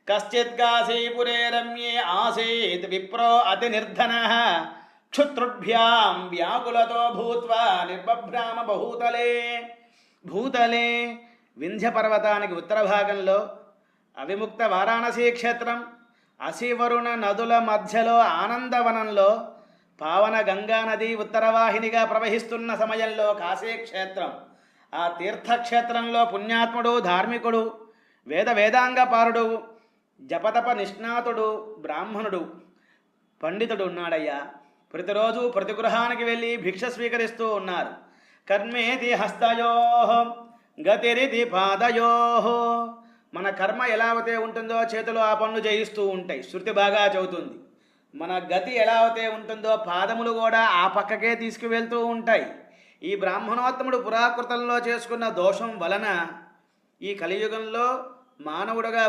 కశ్చిత్ కాశీపురే రమ్యే ఆసీత్ విప్రో అతి నిర్ధనః క్షుత్రుభ్యాం వ్యాకులతో భూత్వా నిర్బభ్రామ భూతలే వింధ్య పర్వతానికి ఉత్తర భాగంలో అవిముక్త వారాణసీ క్షేత్రం, అసివరుణ నదుల మధ్యలో ఆనందవనంలో పావన గంగానది ఉత్తరవాహినిగా ప్రవహిస్తున్న సమయంలో కాశీక్షేత్రం, ఆ తీర్థక్షేత్రంలో పుణ్యాత్ముడు, ధార్మికుడు, వేదాంగపారుడు, జపతప నిష్ణాతుడు, బ్రాహ్మణుడు, పండితుడు ఉన్నాడయ్యా. ప్రతిరోజు ప్రతి గృహానికి వెళ్ళి భిక్ష స్వీకరిస్తూ ఉన్నారు. కర్మేతి హస్తయో గతిరితి పాదయో. మన కర్మ ఎలా అయితే ఉంటుందో చేతులు ఆ పనులు చేయిస్తూ ఉంటాయి, శృతి బాగా చెబుతుంది. మన గతి ఎలా అయితే ఉంటుందో పాదములు కూడా ఆ పక్కకే తీసుకువెళ్తూ ఉంటాయి. ఈ బ్రాహ్మణోత్తముడు పురాకృతంలో చేసుకున్న దోషం వలన ఈ కలియుగంలో మానవుడుగా